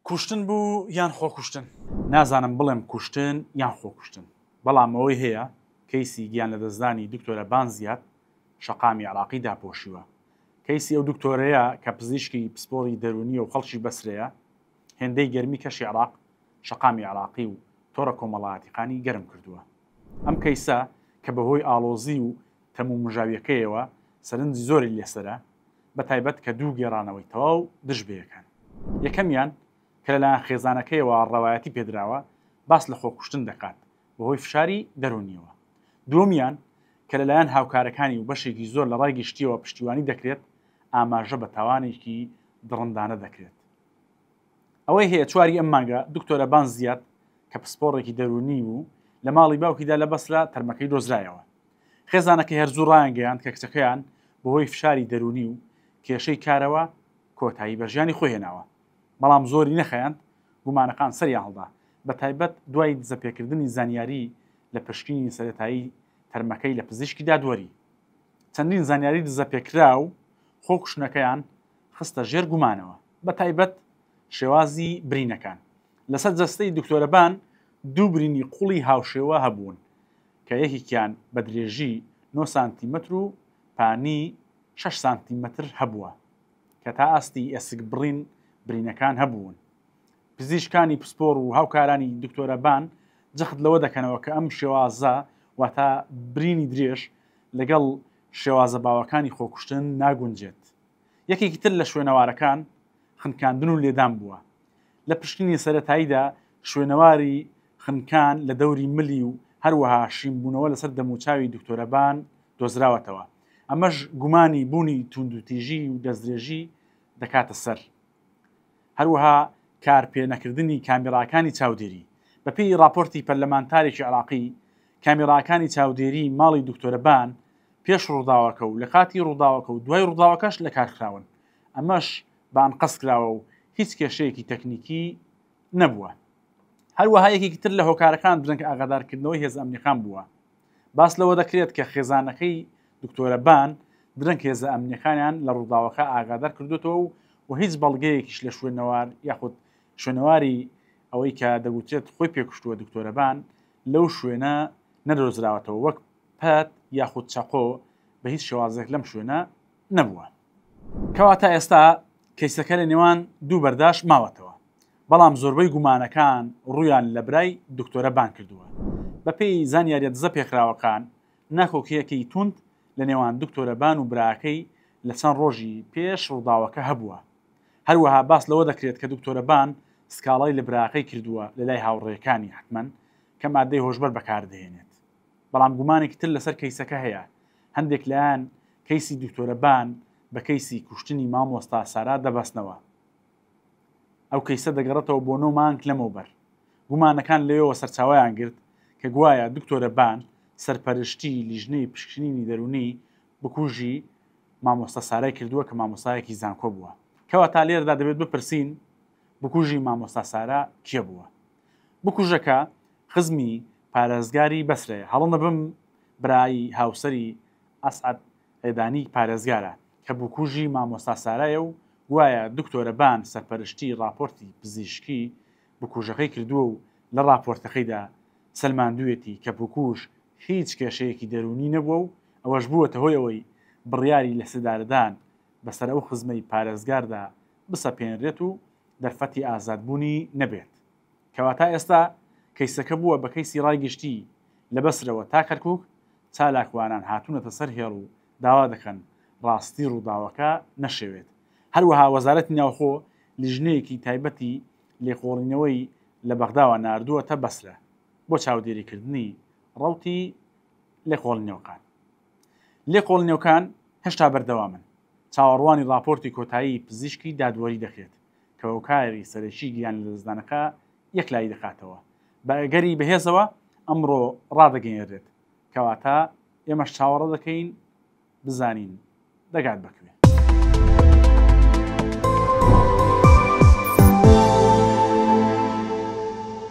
کوشتن بوو یان خۆکوشتن نازانم بڵێم کوشتن یان خۆکوشتن بەڵام ئەوەی هەیە کەیسی گیان لە دەستدانی دکتۆرە بانزیات شەقامی عراقی داپۆشیوە کەیسی ئەو دکتۆرەیە کە پزیشکی پسپۆڕی دەرونی و خەڵکی بەسرەیە هێندەی گەرمی کەشی عراق شەقامی عراقی و تۆڕە کۆمەڵایەتیەکانی گەرم کردووە ئەم کەیسە کە بەهۆی ئاڵۆزی و تەموو مژاویەکەیەوە سەرنجی زۆری لێسرە بە تایبەت کە دوو گێڕانەوەی تەواو دژبەیەکان یەکەمیان کە لەلایەن خێزانەکەیەوە ڕەوایەتی پێدراوە باس لە خۆکوشتن دەکات بەهۆی فشاری دەرونیەوە دووەمیان کە لەلایەن هاوکارەکانی و بەشێکی زۆر لە ڕای گشتیەوە پشتیوانی دەکرێت ئاماژە بە تاوانێکی دڕندانە دەکرێت ئەوەی هەیە چواری ئەم مانگە دکتۆرە بانزیات کە پسپۆڕێکی دەرونی بوو لە ماڵی باوکیدا لە بەسرا تەرمەکەی دۆزرایەوە خێزانەکەی هەرزوو ڕایانگەیاند کە کچەکەیان بەهۆی فشاری دەرونی و کێشەی کارەوە کۆتایی بە ژیانی خۆی هێناوە بەڵام زۆری نەخەیاند گومانەکان سەریان هەڵدا بە تایبەت دوای دزەپێکردنی زانیاری لە پشکنی سەرەتایی تەرمەکەی لە پزیشکیدا دووەری چەندین زانیاری دزەپێکرا و خۆکوشتنەکەیان خستە ژێر گومانەوە بە تایبەت شێوازی برینەکان لەسەر جەستەی دکتۆرەبان دوو برینی قوڵی هاوشێوە هەبوون کە یەکێکیان بە درێژی 9 سانتیمەتر و پانی 6 سانتیمەتر هەبووە کە تا ئاستی ئەسک برینەکان هەبوون پزیشکانی پسپۆڕ و هاوکارانی دکتۆرەبان جەخت لەوە دەکەنەوە کە ئەم شێوازە واتە برینی درێژ لەگەڵ شێوازە باوەکانی خۆکوشتن ناگونجێت یەکێکی تر لە شوێنەوارەکان خنکاندن و لێدان بووە لە پشکنی سەرەتاییدا شوێنەواری خنکان لە دەوری ملی و هەروەها شیمبوونەوە لەسەر دەموچاوی دکتۆرەبان دۆزراوەتەوە ئەمەش گومانی بوونی توندوتیژی و دەستدرێژی دەکاتە سەر هەروەها کارپێنەکردنی کامیراکانی چاودێری بەپێی راپۆرتی پەرلەمانتارێکی عراقی کامیراکانی چاودێری ماڵی دکتۆرەبان پێش ڕووداوەکە و لە کاتی ڕووداوەکە و دوای ڕووداوەکەش لە کارکراون ئەمەش بانقەس کراوە و هیچ کێشەیەکی تەکنیکی نەبووە هەروەها یەکێکی تر لە هۆکارەکان درەنگ ئاگادارکردنەوەی هێز ئەمنیەکان بووە باس لەوە دەکرێت کە خێزانەکەی دکتۆرەبان درەنگ هێزە ئەمنیەکانیان لە ڕووداوەکە ئاگادار کردوێتەوە و هیچ بەڵگەیەکیش لە شوێنەوار یاخود شوێنەواری ئەوەی کە دەگوترێت خۆی پێکوشتووە دکتۆرەبان لەو شوێنە نەدۆزراوەتەوە وەک پەت یاخود چەقۆ بە هیچ شێوازێک لەم شوێنە نەبووە کەواتە ئێستا کەیسەکە لە نێوان دوو بەرداشت ماوەتەوە بەڵام زۆربەی گومانەکان ڕوویان لە برای دکتۆرەبان کردووە بەپێی زانیاریە دزە پێکراوەکان ناکۆکیەکەی توند لە نێوان دکتۆرەبان و براکەی لە چەند ڕۆژی پێش ڕووداوەکە هەبووە هەروەها باس لەوە دەکرێت کە دکتۆرەبان سکاڵای لە براکەی کردووە لە لای هاوڕێیەکانی حتمەن کە مادەی هۆشبەر بەکاردەهێنێت بەڵام گومانێکی تر لەسەر کەیسەکە هەیە هەندێک لایەن کەیسی دکتۆرەبان بە کەیسی کوشتنی مامۆستا سارا دەبەستنەوە ئەو کەیسە دەگەڕێتەوە بۆ 9 مانگ لەمەوبەر گومانەکان لەوێەوە سەرچاوایان گرت کە گوایە دکتۆرەبان سەرپەرشتی لیژنەی پشکنینی دەرونی بکوژی مامۆستا سارای کردووە کە مامۆستایەکی زانکۆ بووە کەواتە لێرەدا دەبێت بپرسین بکوژی مامۆستا سارا کێ بووە بکوژەکە خزمی پارێزگاری بەسرەیە هەڵە نەبم برایی هاوسەری ئەسعەد ئەیدانی پارێزگارە کە بکوژی مامۆستا سارایە و گوایە دکتۆرەبان سەرپەرشتی راپۆرتی پزیشکی بکوژەکەی کردووە و لە راپۆرتەکەیدا سەلماندوویەتی کە بکوژ هیچ کێشەیەکی دەرونی نەبووە و ئەوەش بووەتە هۆی ئەوەی بڕیاری لە سدارەدان بەسەر ئەو خزمەی پارێزگاردا بسەپێنرێت و دەرفەتی ئازادبوونی نەبێت کەواتە ئێستا کەیسەکە بووە بە کەیسی ڕایگشتی لە بەسرەوە تا کەرکووک چالاکوانان هاتوونەتە سەر هێڵ و داوا دەکەن ڕاستی ڕووداوەکە نەشێوێت هەروەها وەزارەتی ناوخۆ لیژنەیەکی تایبەتی لێخۆڵینەوەی لە بەغداوە ناردووەتە بەسرە بۆ چاودێریکردنی ڕەوتی لێخۆڵینەوەکان هێشتا بەردەوامن چاوەڕوانی راپۆرتی کۆتایی پزیشکی دادوەری دەکرێت کە هۆکاری سەرەکی گیان لە دەستدانەکە یەکلایی دەکاتەوە بە ئەگەری بەهێزەوە ئەمڕۆ ڕادەگەیەنرێت کەواتە ئێمەش چاوەڕە دەکەین بزانین دەگات بەکوێ